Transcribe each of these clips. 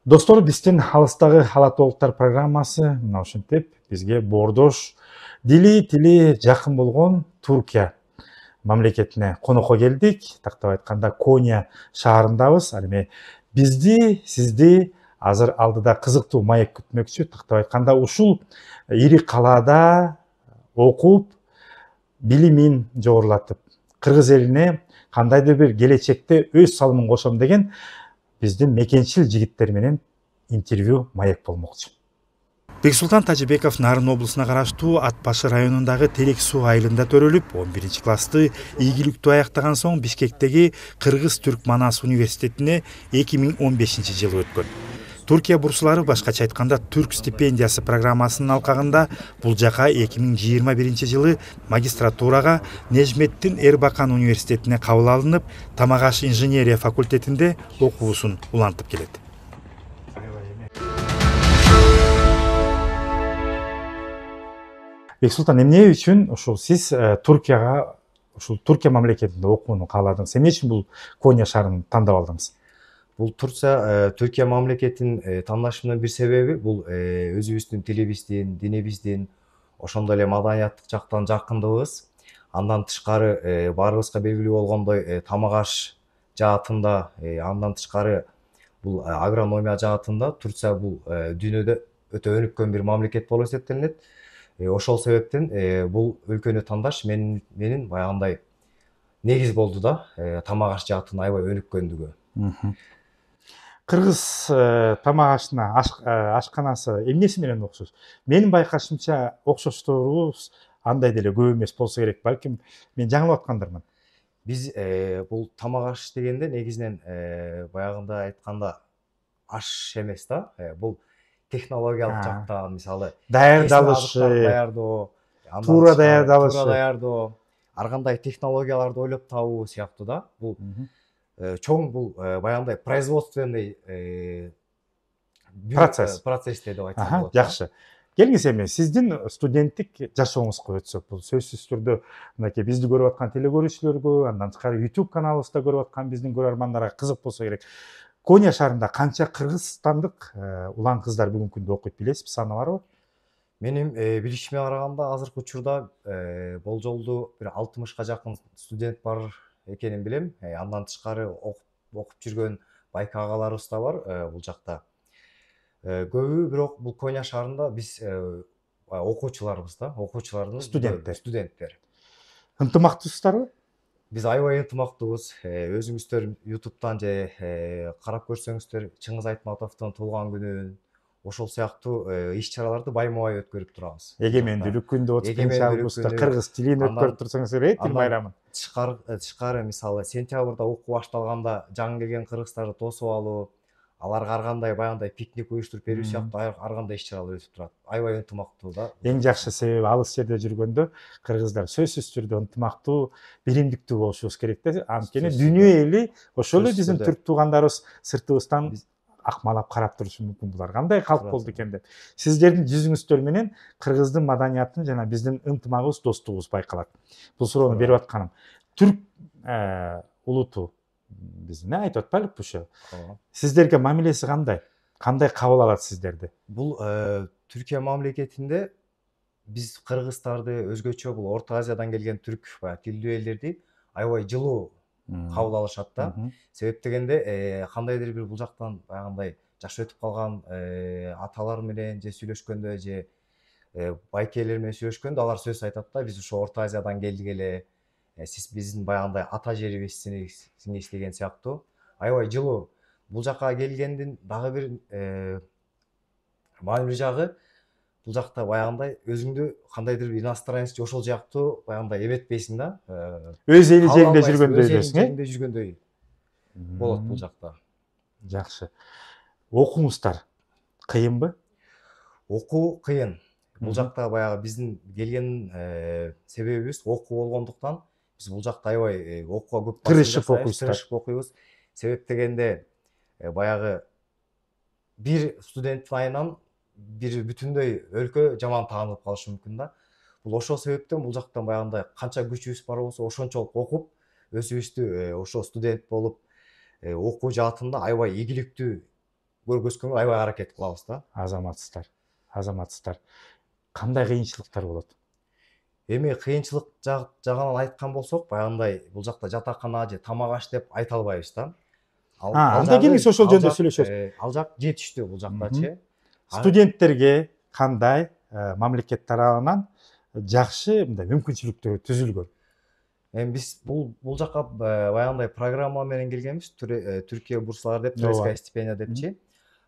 Достор, биздин алыстагы алатологтор программасы мына ушинтип бизге боордош тили жакын болгон Туркия мамлекетине конокко келдик. Тактап айтканда Коnya шаарындабыз. Ал эми бизди, сизди азыр алдыда кызыктуу маек күтмөкчү. Тактап айтканда ушул ири калаада окуп, билимин жогорулатып, кыргыз элине кандайдыр бир келечекте өз салымын кошом деген биздин мекенчил жигиттер менен интервью маек болмокчу. Бексултан Тажибеков Нарын облусуна караштуу Ат Башы районундагы Терек суу айылында төрөлүп, 11-классты ийгиликтүү аяктаган соң Бишкектеги Кыргыз-Түрк Манас университетине 2015-жылы өткөн. Туркия бурсулары, башкача айтканда Түрк стипендиясы программасынын алкагында бул жака 2021-жылы магистратурага Нежметтин Эрбакан университетине кабыл алынып, тамак аш инженерия факультетинде окуусун улантып келет. Бексултан, эмне үчүн ушул сиз Туркияга, ушул Туркия мамлекетинде окууну кааладыңыз? Эмне үчүн бул Коnya шаарын тандап алдыңыз? Бул Түркия мамлекетин тандашымдын бир себеби бул өзүбүздүн тилибиздин, динибиздин, ошондой эле маданияттык жактан жакындыгыбыз. Андан тышкары баарыбызга белгилүү болгондой тамак аш жаатында, андан тышкары бул агрономия жаатында Турция бул дүйнөдө өтө өнүккөн бир мамлекет болуп эсептелинет. Ошол себептен бул өлкөнү тандаш менин баягындай негиз болду да, тамак аш жаатынын аябай өнүккөндүгү. Кыргыз тамак ашына ашканасы эмнеси менен окшош? Менин байкашымча окшоштугубуз андай деле көп эмес болсо керек. Балким мен жаңылып аткандармын. Биз бул тамак аш дегенде негизинен баягында айтканда аш эмес да, бул технологиялык жактан, мисалы даярдалышы, туура даярдоо, ар кандай технологияларды ойлоп табуу сыяктуу да. Бул чоң бул баягындай производственный процесс деп айтсам болот. Жакшы. Келиңиз эми сиздин студенттик жашооңузга өтсөк, бул сөзсүз түрдө мынакей бизди көрүп аткан телекөрүүчүлөргө, андан тышкары YouTube каналыбызда көрүп аткан биздин көрөрмандарга кызык болсо керек. Коnya шаарында канча кыргызстандык улан кыздар бүгүнкү күндө окуйт, билесизби, саны барбы? Менин билишиме караганда азыркы учурда болжолду бир 60га жакын студент бар экенин билем. Андан тышкары окуп жүргөн байка агаларыбыз да бар бул жакта. Көбү бирок бул Коnya шаарында биз окуучуларбыз да, окуучулардын студенттер. Ынтымактуусуздарбы? Биз аябай ынтымактуубуз. Өзүңүздөр YouTube'дан же карап көрсөңүздөр, Чыңгыз Айтматовдун туулган күнүн, ошол сыяктуу иш-чараларды байма-бай өткөрүп турабыз. Эгемендүүлүк күндү 31-августта кыргыз тилин өткөрүп турсаңыз керек, тил байрамын. Тышкары мисалы сентябрда окуу башталганда жаңы келген кыргыздарды тосуп алуу, аларга ар кандай баягындай пикник уюштуруп берүү сыяктуу ар кандай иш-чаралар өтүп турат. Аябай ынтымактуу да. Эң жакшы себеби алыс жерде жүргөндө кыргыздар сөзсүз түрдө ынтымактуу, биримдиктүү болушубуз керек да. Анткени дүйнө эли ошол эле биздин түрк туугандарыбыз сыртыбыздан акмалап карап турушу мүмкүн, булар кандай калк болду экен деп. Сиздердин жүзүңүздөр менен кыргыздын маданиятын жана биздин ынтымагыбыз, достугубуз байкалат. Бул суроону берип атканым. Түрк улуту биздин айтып атпайлыкпы ошо. Сиздерге мамилеси кандай? Кандай кабыл алат сиздерди? Бул Түркия мамлекетинде биз кыргыздарды өзгөчө бул Орто Азиядан келген түрк тилдүү элдерди аябай жылуу кабыл алышат да. Себеп дегенде кандайдыр бир бул жактан баягындай жаш өтүп калган аталар менен же сүйлөшкөндө же байкелер менен сүйлөшкөндө алар сөз айтат да, биз ошо Орто Азиядан келдик эле, сиз биздин баягындай ата жерибизсиз деген сыяктуу аябай жылуу. Бул жака келгендин дагы бир маанилүү жагы, бул жакта баягындай өзүңдү кандайдыр бир иностранец же ошол жактуу баягындай эметпейсиң да. Өз эли жеринде жүргөндөй элесиң, жеринде жүргөндөй болот бул жакта. Жакшы. Окуңуздар кыйынбы? Окуу кыйын. Бул жакта баягы биздин келген себебибиз окуу болгондуктан биз бул жакта аябай окууга көп тырышып окуйбуз. Себеп дегенде баягы бир студенттин айынан бир бүтүндөй өлкө жаман таанылып калышы мүмкүн да. Бул ошол себептен бул жактан баягындай канча күчүбүз бар болсо ошончолук окуп, өзүбүздү ошо студент болуп окуу жаатында аябай ийгиликтүү көргөзгөнгө аябай аракет кылабыз да. Азаматсыздар. Кандай кыйынчылыктар болот? Эми кыйынчылык жагынан айткан болсок, баягындай бул жакта жатакана же тамак аш деп айта албайбыз да. Анда келиңиз ошол жөнүндө сүйлөшөбүз. Ал жак жетиштүү бул жактачы. Студенттерге кандай мамлекет тарабынан жакшы мындай мүмкүнчүлүктөр түзүлгөн? Эми биз бул жакка баягындай программа менен келгенбиз. Түркия бурсалар деп, турецкая стипендия депчи.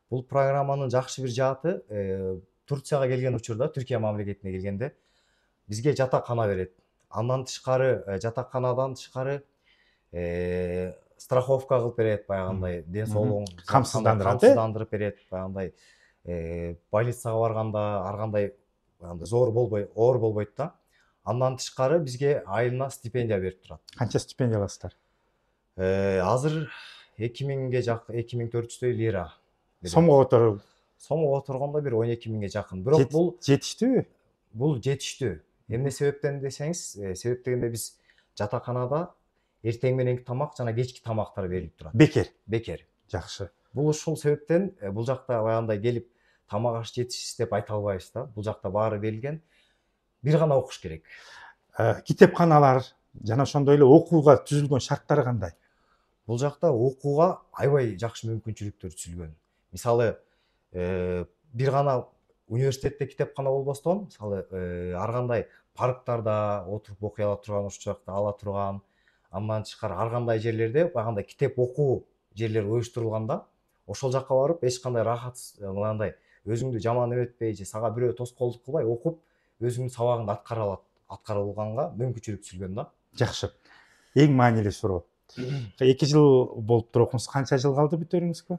Бул программанын жакшы бир жааты Турцияга келген учурда, Түркия мамлекетине келгенде бизге жатакана берет. Андан тышкары, жатаканадан тышкары страховка кылып берет, баягындай ден соолугуңду камсыздандырып берет, баягындай больницага барганда ар кандай зор болбой, оор болбойт да. Андан тышкары бизге айына стипендия берип турат. Канча стипендия аласыздар? Азыр 2000ге жакын, 2400 лира. Сомго которуп? Сомго которгондо бир 12.000ге жакын. Бирок бул жетиштүүбү? Бул жетиштүү. Эмне себептен десеңиз, себеп дегенде биз жатаканада эртең мененки тамак жана кечки тамактар берилип турат. Бекер. Жакшы. Бул ушул себептен бул жакта баягындай келип тамак аш жетишсиз деп айта албайбыз да. Бул жакта баары берилген. Бир гана окуш керек. Китепканалар жана ошондой эле окууга түзүлгөн шарттары кандай? Бул жакта окууга аябай жакшы мүмкүнчүлүктөр түзүлгөн. Мисалы, бир гана университетте китепкана болбостон, мисалы, ар кандай парктарда отуруп окуй ала турган, ошол жакта ала турган, андан тышкары ар кандай жерлерде багындай китеп окуу жерлер уюштурулганда, ошол жакка барып эч кандай рахатсыз, мындай өзүңдү жаман эметпей же сага бирөө тоскоолдук кылбай окуп, өзүңдүн сабагыңды аткара алганга мүмкүнчүлүк түзүлгөн да. Жакшы. Эң маанилүү суроо. 2 жыл болуптур окуңуз, канча жыл калды бүтөрүңүзгө?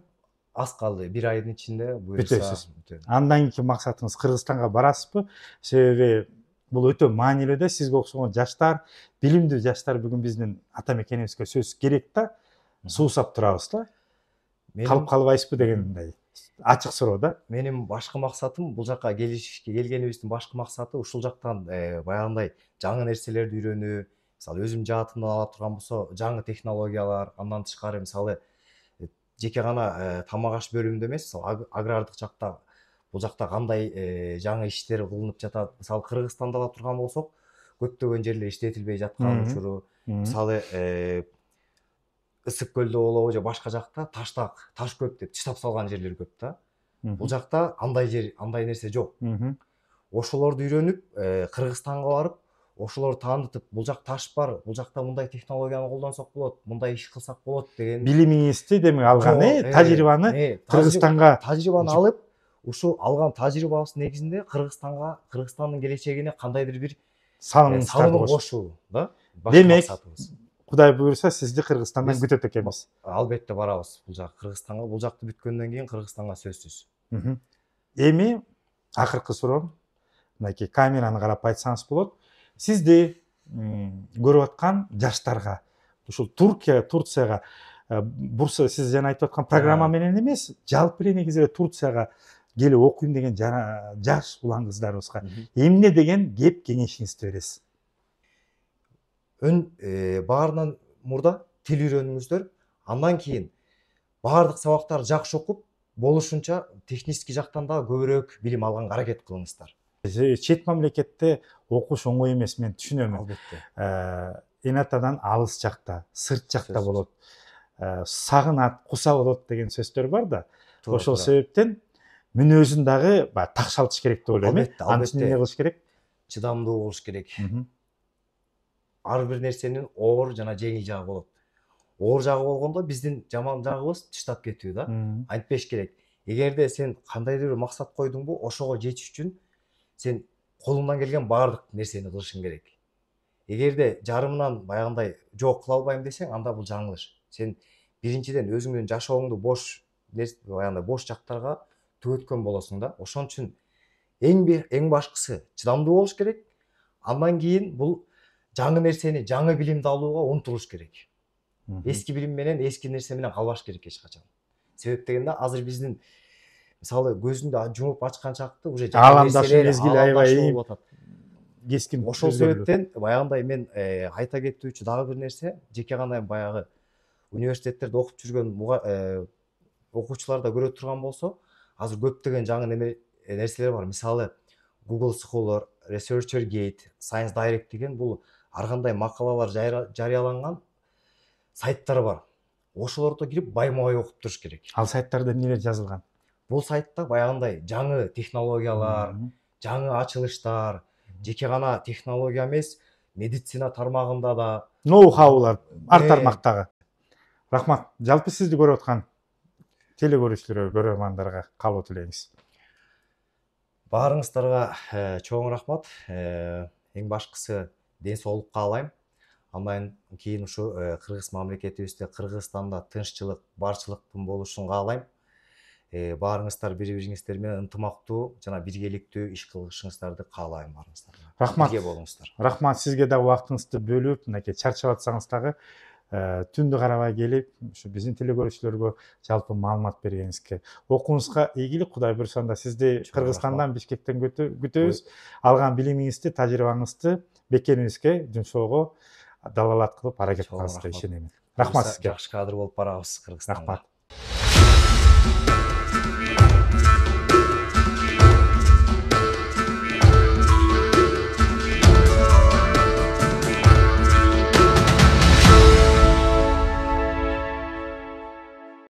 Аз калды, 1 айдын ичинде бүтөсүз. Андан кийинки максатыңыз Кыргызстанга барасызбы? Себеби бул өтө маанилүү да, сизге окшогон жаштар, билимдүү жаштар бүгүн биздин ата мекенибизге сөзсүз керек да. Суусап турабыз да. Калып калбайсызбы дегендей ачык суроо да. Менин башкы максатым бул жакка келгенибиздин башкы максаты ушул жактан баягындай жаңы нерселерди үйрөнүү, мисалы өзүм жаатымдан ала турган болсо, жаңы технологиялар, андан тышкары мисалы жеке гана тамак аш бөлүмүндө эмес, мисалы агрардык жакта бул жакта кандай жаңы иштер кылынып жатат. Мисалы Кыргызстанда ала турган болсок, көптөгөн жерлер иштетилбей жаткан учуру, мисалы Ысык көлдө болобу же башка жакта таш көп деп тыштап салган жерлер көп да. Бул жакта андай нерсе жок. Ошолорду үйрөнүп, Кыргызстанга барып, ошолорду таанытып, бул жак таш бар, бул жакта мындай технологияны колдонсок болот, мындай иш кылсак болот деген билимиңизди демек алган, тажрыйбаны Кыргызстанга алып, ушул алган тажрыйбабыз негизинде Кыргызстандын келечегине кандайдыр бир салым кошуу да. Демек, Кудай буюрса, сизди Кыргызстандан күтөт экенбиз. Албетте барабыз бул жак Кыргызстанга. Бул жакты бүткөндөн кийин Кыргызстанга сөзсүз. Эми акыркы суроом, мынакей камераны карап айтсаңыз болот. Сизди көрүп аткан жаштарга, ушул Турцияга бурса, сиз жана айтып аткан программа менен эмес, жалпы эле негизи Турцияга келип окуйм деген жаш улан кыздарыбызга эмне деген кеп кеңешиңизди бересиз? Баарынан мурда тил үйрөнүңүздөр, андан кийин баардык сабактарды жакшы окуп, болушунча технический жактан да көбүрөөк билим алганга аракет кылыңыздар. Чет мамлекетте окуш оңой эмес, мен түшүнөм. Албетте. Энатадан алыс жакта, сырт жакта болот. Сагынат, куса болот деген сөздөр бар да. Ошол себептен мүнөзүн дагы такшалтыш керек деп ойлойм. Аны үчүн эмне кылыш керек? Чыдамдуу болуш керек. Ар бир нерсенин оор жана жеңил жагы болот. Оор жагы болгондо биздин жаман жагыбыз тыштап кетүү да. Айтпеш керек. Эгерде сен кандайдыр бир максат койдуңбу, ошого жетиш үчүн сен колуңдан келген баардык нерсени кылышың керек. Эгерде жарымынан баягындай жок кыла албайм десең, анда бул жаңылыш. Сен биринчиден өзүңдүн жашооңду баягындай бош жактарга түгөткөн болосуң да. Ошон үчүн эң башкысы чыдамдуу болуш керек. Андан кийин бул жаңы нерсени, жаңы билимди алууга умтулуш керек. Эски билим менен, эски нерсе менен калбаш керек эч качан. Себеп дегенде азыр биздин мисалы көзүндү жумуп ачкан чакты уже ааламдашы мезгил аябай кескин. Ошол себептен баягындай мен айта кетүүчү дагы бир нерсе, жеке гана баягы университеттерде окуп жүргөн окуучулар да көрө турган болсо, азыр көптөгөн жаңы нерселер бар. Мисалы Google Scholar, ResearcherGate, Science Direct деген бул ар кандай макалалар жарыяланган сайттар бар. Ошолордо кирип байма-бай окуп туруш керек. Ал сайттарда эмнелер жазылган? Бул сайтта баягындай жаңы технологиялар, жаңы ачылыштар, жеке гана технология эмес, медицина тармагында да Ноу-хаулар ар тармактагы. Рахмат. Жалпы сизди көрүп аткан телекөрүүчүлөргө, көрөрмандарга каалоо тилейбиз. Баарыңыздарга чоң рахмат. Эң башкысы ден соолук каалайм. Андан кийин ушу кыргыз мамлекетибизде, Кыргызстанда тынччылык, барчылыктын болушун каалайм. Баарыңыздар бири-бириңиздер менен ынтымактуу жана биргеликтүү иш кылышыңыздарды каалайм баарыңыздарга. Рахмат. Бирге болуңуздар. Рахмат, сизге дагы убактыңызды бөлүп, мынакей чарчап атсаңыз дагы түндү карабай келип, ушу биздин телекөрүүчүлөргө жалпы маалымат бергениңизге. Окууңузга ийгилик, Кудай буйрса анда сизди Кыргызстандан, Бишкектен күтөбүз. Алган билимиңизди, тажрыйбаңызды бекенибизге жумшоого далалат кылып аракет кыласыз деп ишенем. Рахмат сизге. Жакшы кадр болуп барабыз Кыргызстанга. Рахмат.